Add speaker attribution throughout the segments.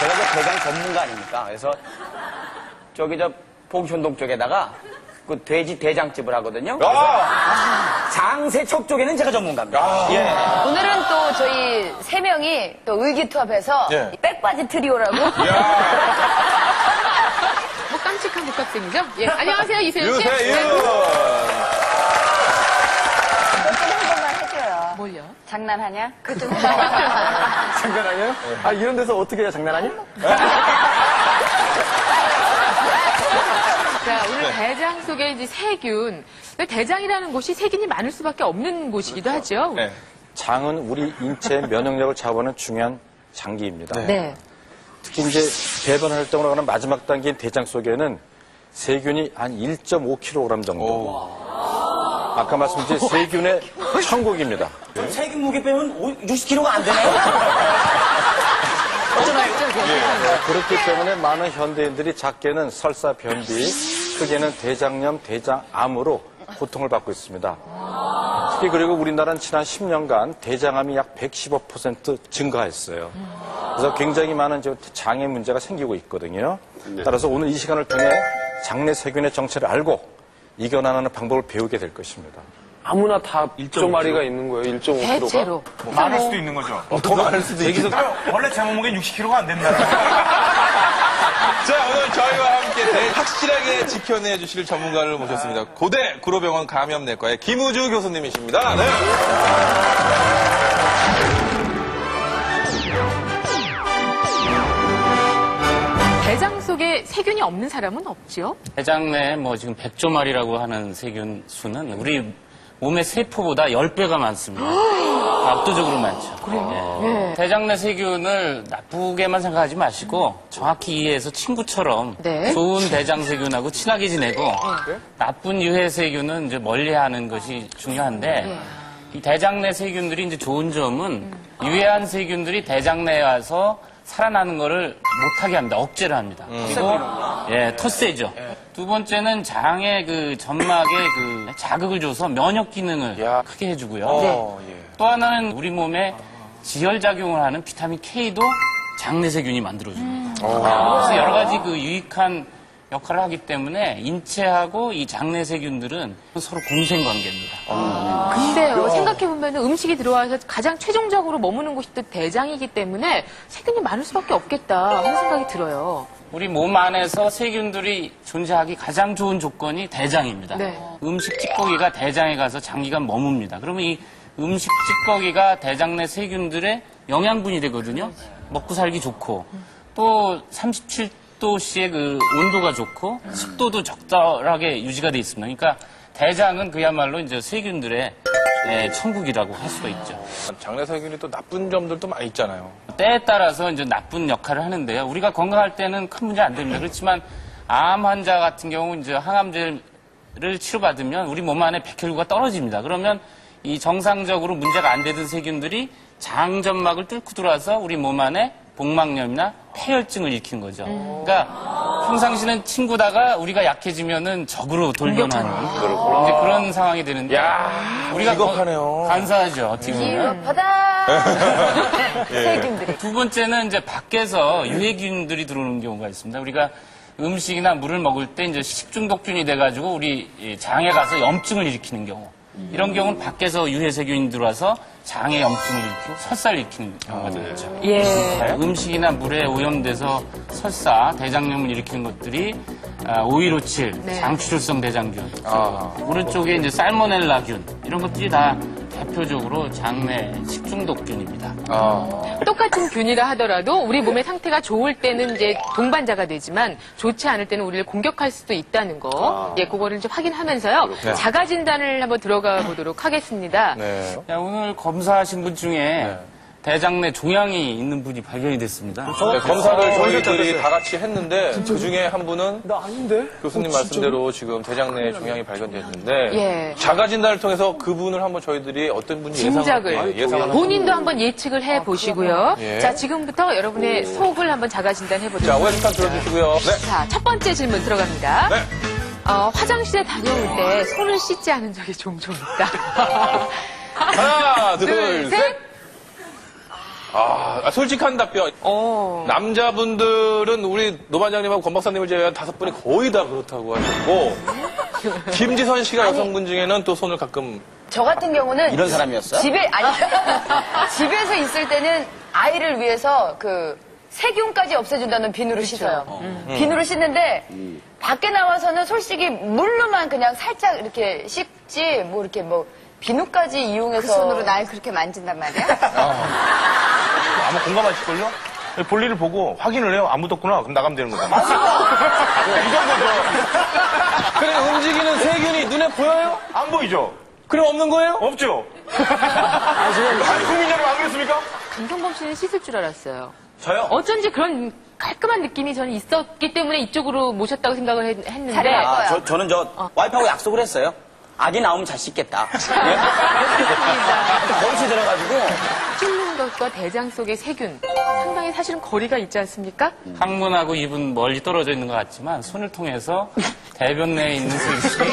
Speaker 1: 제가 저 대장 전문가 아닙니까? 그래서 저기 저 봉천동 쪽에다가 그 돼지 대장집을 하거든요. 장세척 쪽에는 제가 전문가입니다. 예.
Speaker 2: 오늘은 또 저희 세 명이 또 의기투합해서
Speaker 3: 예.
Speaker 2: 이 백바지 트리오라고.
Speaker 4: 뭐 깜찍한 복학생이죠? 예. 안녕하세요, 이세윤 씨.
Speaker 3: 유세윤!
Speaker 2: 한 번만 해줘요.
Speaker 4: 뭘요?
Speaker 2: 장난하냐? 그좀
Speaker 1: 장난하냐? 아, 이런 데서 어떻게 해야 장난하냐?
Speaker 4: 자, 오늘 대장 속에 이제 세균. 근데 대장이라는 곳이 세균이 많을 수밖에 없는 곳이기도 하죠.
Speaker 3: 네.
Speaker 5: 장은 우리 인체의 면역력을 좌우하는 중요한 장기입니다.
Speaker 4: 네.
Speaker 5: 특히 이제 배변 활동을 하는 마지막 단계인 대장 속에는 세균이 한 1.5kg 정도. 아까 말씀드린 세균의 천국입니다.
Speaker 1: 세균 무게 빼면 60kg가 안 되나요?
Speaker 5: 그렇기 때문에 많은 현대인들이 작게는 설사, 변비, 크게는 대장염, 대장암으로 고통을 받고 있습니다. 특히 그리고 우리나라는 지난 10년간 대장암이 약 115% 증가했어요. 그래서 굉장히 많은 장애 문제가 생기고 있거든요. 따라서 오늘 이 시간을 통해 장내 세균의 정체를 알고 이겨나가는 방법을 배우게 될 것입니다.
Speaker 6: 아무나 다 1.5마리가 있는 거예요, 1.5kg가.
Speaker 4: 대체로.
Speaker 3: 많을 수도 있는 거죠.
Speaker 6: 더 많을 수도 있고.
Speaker 3: 원래 제 몸무게 60kg가 안 된다. 자, 오늘 저희와 함께 확실하게 지켜내 주실 전문가를 모셨습니다. 고대 구로병원 감염내과의 김우주 교수님이십니다. 네.
Speaker 4: 대장 속에 세균이 없는 사람은 없죠?
Speaker 7: 대장 내에 뭐 지금 백조말이라고 하는 세균 수는 우리 몸의 세포보다 10배가 많습니다. 압도적으로 많죠. 그래요?
Speaker 4: 네.
Speaker 7: 대장 내 세균을 나쁘게만 생각하지 마시고 정확히 이해해서 친구처럼
Speaker 4: 네.
Speaker 7: 좋은 대장 세균하고 친하게 지내고 나쁜 유해 세균은 이제 멀리하는 것이 중요한데 이 대장 내 세균들이 이제 좋은 점은 유해한 세균들이 대장 내에 와서 살아나는 거를 못하게 합니다. 억제를 합니다. 그리고 텃세죠. 두 번째는 장의 그 점막에 그 자극을 줘서 면역 기능을 크게 해주고요. 또 하나는 우리 몸에 지혈작용을 하는 비타민 K도 장내 세균이 만들어줍니다. 그래서 여러 가지 그 유익한 역할을 하기 때문에 인체하고 이 장내 세균들은 서로 공생 관계입니다.
Speaker 4: 근데요, 생각해보면 음식이 들어와서 가장 최종적으로 머무는 곳이 또 대장이기 때문에 세균이 많을 수밖에 없겠다 하는 생각이 들어요.
Speaker 7: 우리 몸 안에서 세균들이 존재하기 가장 좋은 조건이 대장입니다.
Speaker 4: 네.
Speaker 7: 음식 찌꺼기가 대장에 가서 장기간 머뭅니다. 그러면 이 음식 찌꺼기가 대장 내 세균들의 영양분이 되거든요. 먹고 살기 좋고 또 37도씨의 그 온도가 좋고 습도도 적절하게 유지가 돼 있습니다. 그러니까 대장은 그야말로 이제 세균들의 천국이라고 할 수가 있죠.
Speaker 3: 장내 세균이 또 나쁜 점들도 많이 있잖아요.
Speaker 7: 때에 따라서 이제 나쁜 역할을 하는데요. 우리가 건강할 때는 큰 문제 안 됩니다. 그렇지만 암 환자 같은 경우 이제 항암제를 치료받으면 우리 몸 안에 백혈구가 떨어집니다. 그러면 이 정상적으로 문제가 안 되던 세균들이 장점막을 뚫고 들어와서 우리 몸 안에 복막염이나 폐혈증을 일으키는 거죠. 그러니까 평상시는 친구다가 우리가 약해지면은 적으로 돌변하는 이제 그런 상황이 되는데 우리가
Speaker 3: 비겁하네요.
Speaker 7: 간사하죠. 어떻게 보면.
Speaker 2: 바다 세균들이.
Speaker 7: 두 번째는 이제 밖에서 유해균들이 들어오는 경우가 있습니다. 우리가 음식이나 물을 먹을 때 이제 식중독균이 돼가지고 우리 장에 가서 염증을 일으키는 경우. 이런 경우는 밖에서 유해세균이 들어와서 장에 염증을 일으키고 설사를 일으키는 경우가 되겠죠. 음식이나 물에 오염돼서 설사, 대장염을 일으키는 것들이 5157, 장추출성 대장균, 오른쪽에 이제 살모넬라균 이런 것들이 다 대표적으로 장내 식중독균입니다.
Speaker 4: 똑같은 균이라 하더라도 우리 몸의 상태가 좋을 때는 이제 동반자가 되지만 좋지 않을 때는 우리를 공격할 수도 있다는 거. 그거를 좀 확인하면서요. 자가 진단을 한번 들어가 보도록 하겠습니다.
Speaker 7: 자, 오늘 검사하신 분 중에 대장 내 종양이 있는 분이 발견이 됐습니다.
Speaker 3: 네, 검사를 저희들이 다 같이 했는데 그 중에 한 분은
Speaker 6: 나 아닌데?
Speaker 3: 교수님 말씀대로 지금 대장 내에 종양이 발견됐는데
Speaker 4: 예.
Speaker 3: 자가 진단을 통해서 그분을 한번 저희들이 어떤 분이
Speaker 4: 짐작을.
Speaker 3: 예상을
Speaker 4: 본인도 한번 예측을 해 보시고요.
Speaker 3: 예.
Speaker 4: 자, 지금부터 여러분의 속을 한번 자가 진단해 보도록
Speaker 3: 자,
Speaker 4: 하겠습니다.
Speaker 3: 오해수탄 들어주시고요. 네.
Speaker 4: 자, 첫 번째 질문 들어갑니다.
Speaker 3: 네.
Speaker 4: 화장실에 다녀올 때 손을 씻지 않은 적이 종종 있다.
Speaker 3: 하나, 둘, 셋. 솔직한 답변. 남자분들은 우리 노 반장님하고 권 박사님을 제외한 5분이 거의 다 그렇다고 하셨고, 김지선 씨가 여성분 중에는 또 손을 가끔.
Speaker 2: 저 같은 경우는
Speaker 1: 이런 사람이었어?
Speaker 2: 집에서 있을 때는 아이를 위해서 그 세균까지 없애준다는 비누를 씻어요. 비누를 씻는데 밖에 나와서는 솔직히 물로만 그냥 살짝 이렇게 씻지 뭐 이렇게 뭐 비누까지 이용해서
Speaker 8: 그 손으로 날 그렇게 만진단 말이야?
Speaker 9: 아마 공감하실걸요? 볼일을 보고 확인을 해요. 안 묻었구나. 그럼 나가면 되는 거잖아.
Speaker 1: 그래, 움직이는 세균이 눈에 보여요?
Speaker 9: 안 보이죠?
Speaker 1: 그럼 없는 거예요?
Speaker 9: 없죠? 아니, 국민 여러분 안 그렇습니까?
Speaker 4: 강성범 씨는 씻을 줄 알았어요.
Speaker 1: 저요?
Speaker 4: 어쩐지 그런 깔끔한 느낌이 저는 있었기 때문에 이쪽으로 모셨다고 생각을 했는데.
Speaker 2: 잘할 거야.
Speaker 1: 저는 와이프하고 약속을 했어요. 아기 나오면 잘 씻겠다. 버릇이 들어가지고.
Speaker 4: 씻는 것과 대장 속의 세균. 상당히 사실은 거리가 있지 않습니까?
Speaker 7: 항문하고 입은 멀리 떨어져 있는 것 같지만 손을 통해서 대변 내에 있는 세균이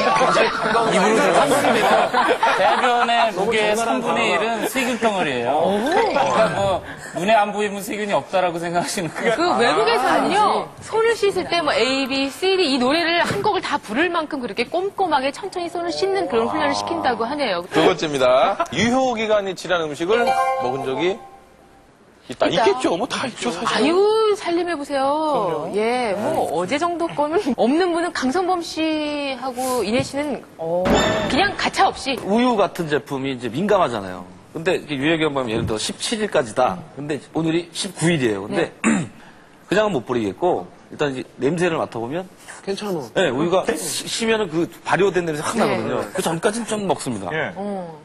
Speaker 7: 입으로 들어갑니다. 대변의 무게의 3분의 1은 세균 덩어리예요. 그러니까 뭐 눈에 안 보이면 세균이 없다라고 생각하시는 거예요.
Speaker 4: 그 외국에서는요, 손을 씻을 때 뭐 A, B, C, D 이 노래를 한 곡을 다 부를 만큼 그렇게 꼼꼼하게 천천히 손을 씻는 그런 훈련을 시킨다고 하네요.
Speaker 3: 두 번째입니다. 유효기간이 지난 음식을 먹은 적이 있다. 있겠죠. 뭐 다 있죠, 사실.
Speaker 4: 아유, 살림해보세요. 예, 뭐, 어제 정도 거는 없는 분은 강성범 씨하고 이내 씨는, 그냥 가차 없이.
Speaker 6: 우유 같은 제품이 이제 민감하잖아요. 근데 이렇게 유효기간 보면 예를 들어 17일까지다. 근데 오늘이 19일이에요. 근데 그냥은 못 버리겠고 일단 이제 냄새를 맡아보면 괜찮아. 네, 우유가 쉬면은 그 발효된 냄새 확 나거든요. 그 전까지는 좀 먹습니다.
Speaker 9: 예.
Speaker 6: 네,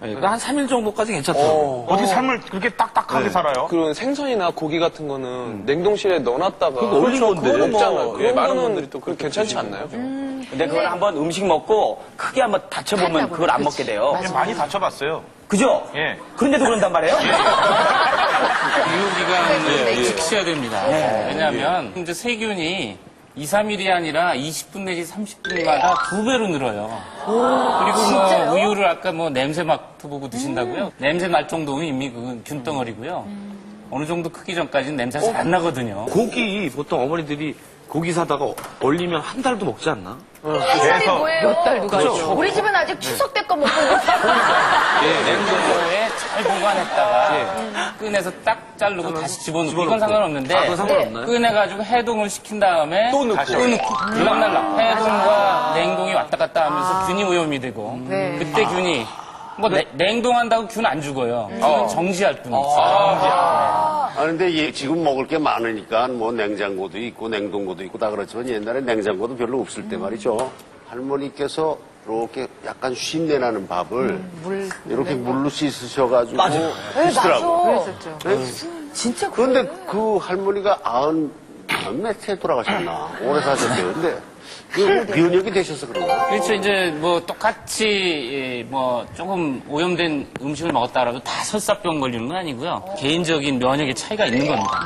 Speaker 6: 그러니까 한 3일 정도까지 괜찮더라고요.
Speaker 9: 어떻게 삶을 그렇게 딱딱하게 살아요?
Speaker 10: 그런 생선이나 고기 같은 거는 냉동실에 넣어놨다가
Speaker 6: 얼린 건데.
Speaker 10: 그거 먹잖아요.
Speaker 3: 예,
Speaker 10: 그런
Speaker 3: 많은
Speaker 10: 거는
Speaker 3: 분들이 또
Speaker 10: 그렇게 괜찮지 않나요?
Speaker 1: 근데 그걸 한번 음식 먹고 크게 한번 다쳐보면 그걸 안 먹게 돼요.
Speaker 9: 많이 다쳐봤어요.
Speaker 1: 그죠?
Speaker 9: 예.
Speaker 1: 그런데도 그런단 말이에요?
Speaker 7: 유효기간을 지키셔야 됩니다. 왜냐하면 이제 세균이 2, 3일이 아니라 20분 내지 30분마다 2배로 늘어요. 그리고 뭐 우유를 아까 뭐 냄새 맡아보고 드신다고요? 냄새 날 정도면 이미 그건 균덩어리고요. 어느 정도 크기 전까지는 냄새가 잘 안 나거든요.
Speaker 6: 고기 보통 어머니들이 고기 사다가 얼리면 한 달도 먹지 않나?
Speaker 2: 햇살이 뭐예요?
Speaker 4: 몇 달 누가 있죠?
Speaker 2: 우리 집은 아직 추석 때 거 먹고 있어요.
Speaker 7: 냉동고에 잘 보관했다가 꺼내서 딱 자르고 다시 집어넣고 이건 상관없는데
Speaker 6: 그건 상관없나요?
Speaker 7: 꺼내가지고 해동을 시킨 다음에 또 넣고 들락날락 해동과 냉동이 왔다 갔다 하면서 균이 오염이 되고 그때 균이 뭐 냉동한다고 균 안 죽어요. 균은 정지할 뿐이죠.
Speaker 11: 그런데 지금 먹을 게 많으니까 뭐 냉장고도 있고 냉동고도 있고 다 그렇지만 옛날에 냉장고도 별로 없을 때 말이죠. 할머니께서 이렇게 약간 쉰내 나는 밥을 이렇게 물로 씻으셔가지고 드시더라고요.
Speaker 2: 진짜
Speaker 11: 그런데 그 할머니가 90몇 세 돌아가셨나 오래 사셨대요. 근데 그 면역이 되셔서 그런가?
Speaker 7: 그렇죠. 이제 뭐 똑같이 뭐 조금 오염된 음식을 먹었다라도 다 설사병 걸리는 건 아니고요. 개인적인 면역의 차이가 있는 겁니다.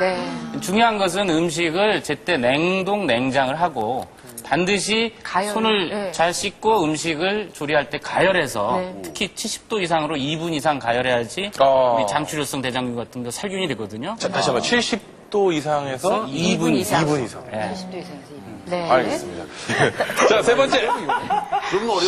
Speaker 7: 중요한 것은 음식을 제때 냉동, 냉장을 하고 반드시 손을 잘 씻고 음식을 조리할 때 가열해서 특히 70도 이상으로 2분 이상 가열해야지 우리 장출혈성 대장균 같은 거 살균이 되거든요.
Speaker 3: 자, 다시 한번 70도 이상에서
Speaker 7: 2분 이상.
Speaker 3: 2분 이상.
Speaker 7: 네.
Speaker 4: 네.
Speaker 3: 알겠습니다. 자, 세 번째.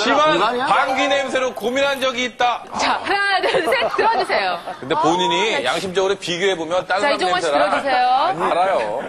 Speaker 3: 심한 방귀 냄새로 고민한 적이 있다.
Speaker 4: 자, 하나, 둘, 셋, 들어주세요.
Speaker 3: 근데 본인이 양심적으로 비교해보면 다른
Speaker 4: 자,
Speaker 3: 사람
Speaker 4: 이종원 씨
Speaker 3: 냄새랑
Speaker 4: 들어주세요.
Speaker 3: 알아요.